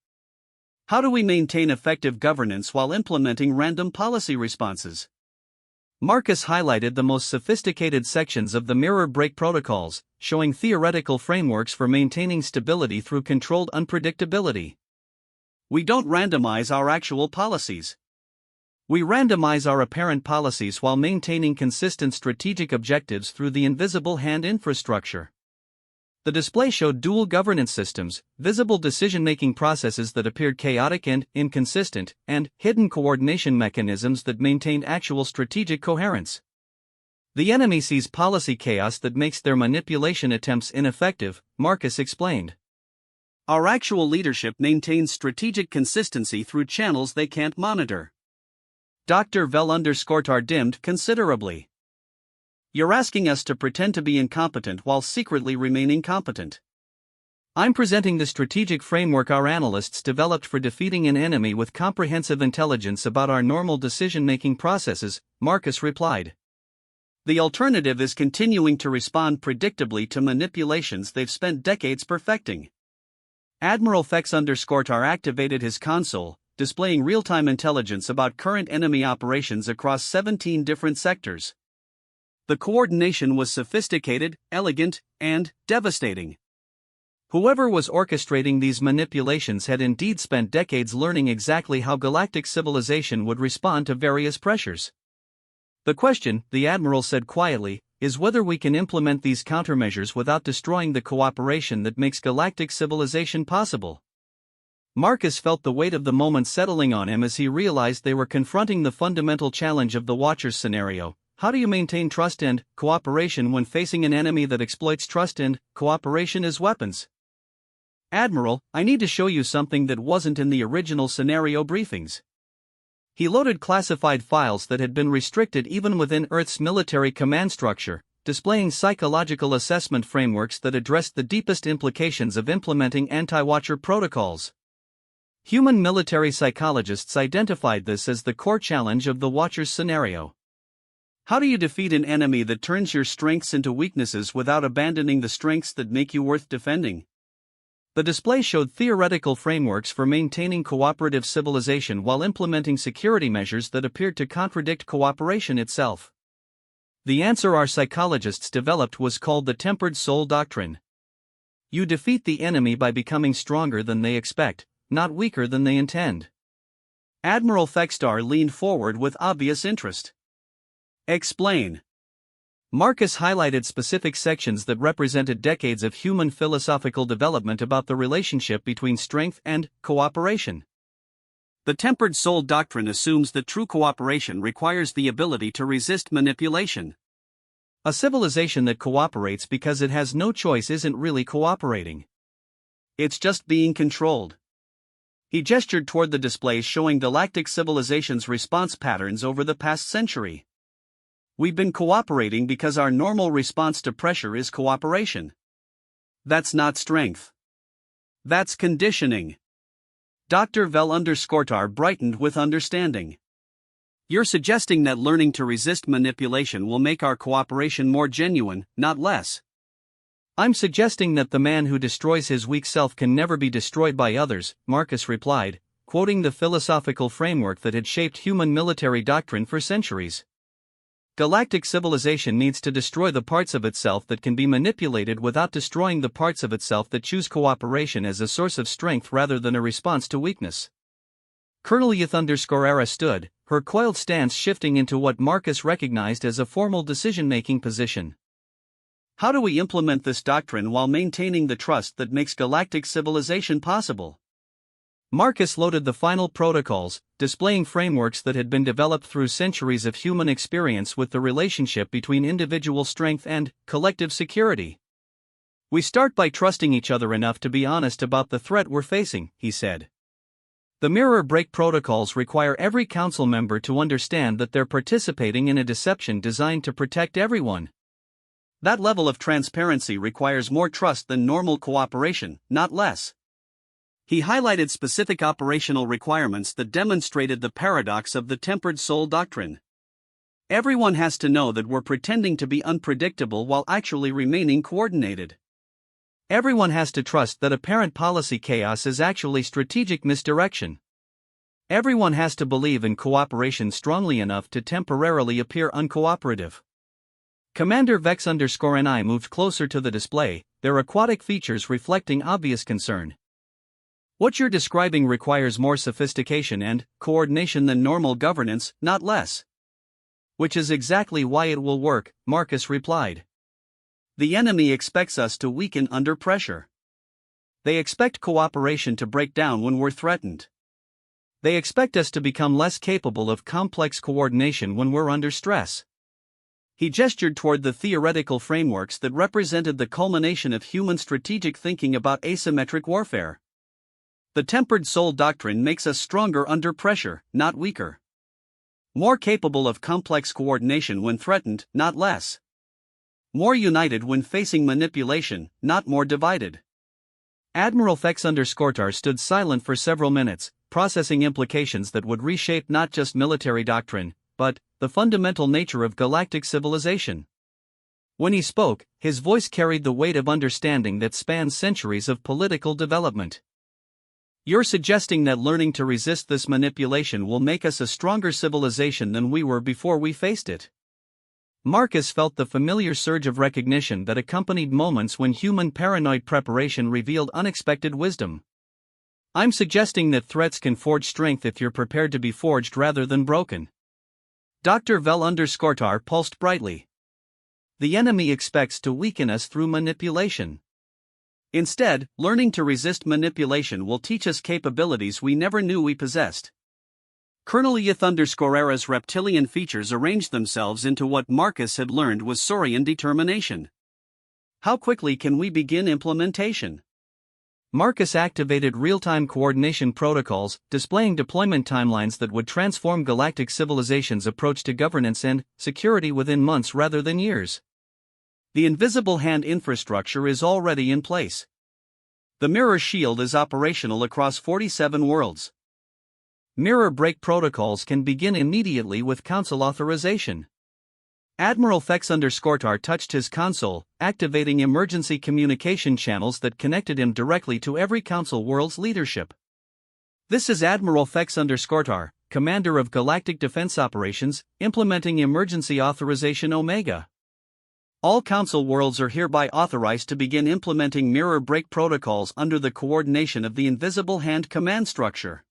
How do we maintain effective governance while implementing random policy responses? Marcus highlighted the most sophisticated sections of the mirror break protocols, showing theoretical frameworks for maintaining stability through controlled unpredictability. We don't randomize our actual policies. We randomize our apparent policies while maintaining consistent strategic objectives through the invisible hand infrastructure. The display showed dual governance systems, visible decision-making processes that appeared chaotic and inconsistent, and hidden coordination mechanisms that maintained actual strategic coherence. The enemy sees policy chaos that makes their manipulation attempts ineffective, Marcus explained. Our actual leadership maintains strategic consistency through channels they can't monitor. Dr. Vel_Tar dimmed considerably. You're asking us to pretend to be incompetent while secretly remaining competent. I'm presenting the strategic framework our analysts developed for defeating an enemy with comprehensive intelligence about our normal decision-making processes, Marcus replied. The alternative is continuing to respond predictably to manipulations they've spent decades perfecting. Admiral Vex_Tar activated his console, displaying real-time intelligence about current enemy operations across 17 different sectors. The coordination was sophisticated, elegant, and devastating. Whoever was orchestrating these manipulations had indeed spent decades learning exactly how galactic civilization would respond to various pressures. The question, the Admiral said quietly, is whether we can implement these countermeasures without destroying the cooperation that makes galactic civilization possible. Marcus felt the weight of the moment settling on him as he realized they were confronting the fundamental challenge of the Watcher's scenario. How do you maintain trust and cooperation when facing an enemy that exploits trust and cooperation as weapons? Admiral, I need to show you something that wasn't in the original scenario briefings. He loaded classified files that had been restricted even within Earth's military command structure, displaying psychological assessment frameworks that addressed the deepest implications of implementing anti-Watcher protocols. Human military psychologists identified this as the core challenge of the Watcher's scenario. How do you defeat an enemy that turns your strengths into weaknesses without abandoning the strengths that make you worth defending? The display showed theoretical frameworks for maintaining cooperative civilization while implementing security measures that appeared to contradict cooperation itself. The answer our psychologists developed was called the tempered soul doctrine. You defeat the enemy by becoming stronger than they expect, not weaker than they intend. Admiral Fexstar leaned forward with obvious interest. Explain. Marcus highlighted specific sections that represented decades of human philosophical development about the relationship between strength and cooperation. The tempered soul doctrine assumes that true cooperation requires the ability to resist manipulation. A civilization that cooperates because it has no choice isn't really cooperating. It's just being controlled. He gestured toward the displays showing galactic civilizations' response patterns over the past century. We've been cooperating because our normal response to pressure is cooperation. That's not strength. That's conditioning. Dr. Vel_Skortar brightened with understanding. You're suggesting that learning to resist manipulation will make our cooperation more genuine, not less. I'm suggesting that the man who destroys his weak self can never be destroyed by others, Marcus replied, quoting the philosophical framework that had shaped human military doctrine for centuries. Galactic civilization needs to destroy the parts of itself that can be manipulated without destroying the parts of itself that choose cooperation as a source of strength rather than a response to weakness. Colonel Yuth_Era stood, her coiled stance shifting into what Marcus recognized as a formal decision-making position. How do we implement this doctrine while maintaining the trust that makes galactic civilization possible? Marcus loaded the final protocols, displaying frameworks that had been developed through centuries of human experience with the relationship between individual strength and collective security. We start by trusting each other enough to be honest about the threat we're facing, he said. The mirror break protocols require every council member to understand that they're participating in a deception designed to protect everyone. That level of transparency requires more trust than normal cooperation, not less. He highlighted specific operational requirements that demonstrated the paradox of the tempered soul doctrine. Everyone has to know that we're pretending to be unpredictable while actually remaining coordinated. Everyone has to trust that apparent policy chaos is actually strategic misdirection. Everyone has to believe in cooperation strongly enough to temporarily appear uncooperative. Commander Vex_NI moved closer to the display, their aquatic features reflecting obvious concern. What you're describing requires more sophistication and coordination than normal governance, not less. Which is exactly why it will work, Marcus replied. The enemy expects us to weaken under pressure. They expect cooperation to break down when we're threatened. They expect us to become less capable of complex coordination when we're under stress. He gestured toward the theoretical frameworks that represented the culmination of human strategic thinking about asymmetric warfare. The tempered soul doctrine makes us stronger under pressure, not weaker. More capable of complex coordination when threatened, not less. More united when facing manipulation, not more divided. Admiral Fex_Skortar stood silent for several minutes, processing implications that would reshape not just military doctrine, but the fundamental nature of galactic civilization. When he spoke, his voice carried the weight of understanding that spans centuries of political development. You're suggesting that learning to resist this manipulation will make us a stronger civilization than we were before we faced it. Marcus felt the familiar surge of recognition that accompanied moments when human paranoid preparation revealed unexpected wisdom. I'm suggesting that threats can forge strength if you're prepared to be forged rather than broken. Dr. Vel_Skortar pulsed brightly. The enemy expects to weaken us through manipulation. Instead, learning to resist manipulation will teach us capabilities we never knew we possessed. Colonel Yth_Skorara's reptilian features arranged themselves into what Marcus had learned was Saurian determination. How quickly can we begin implementation? Marcus activated real-time coordination protocols, displaying deployment timelines that would transform galactic civilization's approach to governance and security within months rather than years. The invisible hand infrastructure is already in place. The mirror shield is operational across 47 worlds. Mirror break protocols can begin immediately with Council authorization. Admiral Fex_Skortar touched his console, activating emergency communication channels that connected him directly to every Council world's leadership. This is Admiral Fex_Skortar, Commander of Galactic Defense Operations, implementing Emergency Authorization Omega. All Council worlds are hereby authorized to begin implementing mirror break protocols under the coordination of the Invisible Hand command structure.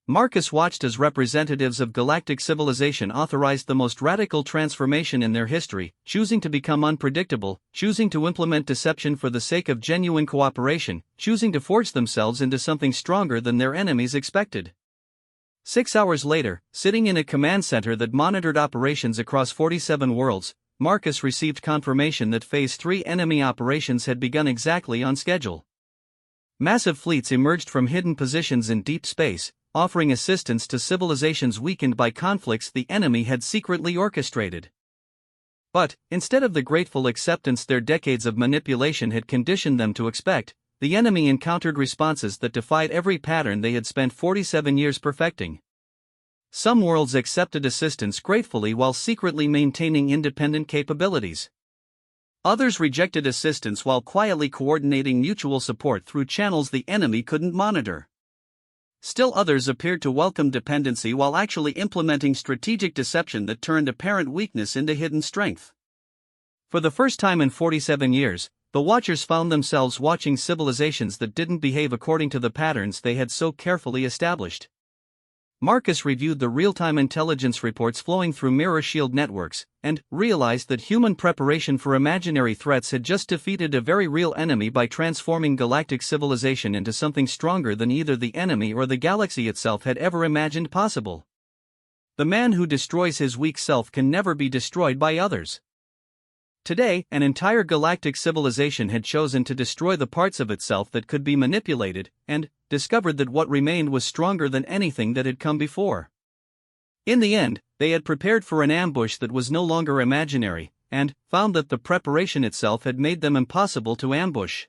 Marcus watched as representatives of galactic civilization authorized the most radical transformation in their history, choosing to become unpredictable, choosing to implement deception for the sake of genuine cooperation, choosing to forge themselves into something stronger than their enemies expected. 6 hours later, sitting in a command center that monitored operations across 47 worlds, Marcus received confirmation that Phase 3 enemy operations had begun exactly on schedule. Massive fleets emerged from hidden positions in deep space, offering assistance to civilizations weakened by conflicts the enemy had secretly orchestrated. But, instead of the grateful acceptance their decades of manipulation had conditioned them to expect, the enemy encountered responses that defied every pattern they had spent 47 years perfecting. Some worlds accepted assistance gratefully while secretly maintaining independent capabilities. Others rejected assistance while quietly coordinating mutual support through channels the enemy couldn't monitor. Still others appeared to welcome dependency while actually implementing strategic deception that turned apparent weakness into hidden strength. For the first time in 47 years, the Watchers found themselves watching civilizations that didn't behave according to the patterns they had so carefully established. Marcus reviewed the real-time intelligence reports flowing through mirror shield networks, and realized that human preparation for imaginary threats had just defeated a very real enemy by transforming galactic civilization into something stronger than either the enemy or the galaxy itself had ever imagined possible. The man who destroys his weak self can never be destroyed by others. Today, an entire galactic civilization had chosen to destroy the parts of itself that could be manipulated, and discovered that what remained was stronger than anything that had come before. In the end, they had prepared for an ambush that was no longer imaginary, and found that the preparation itself had made them impossible to ambush.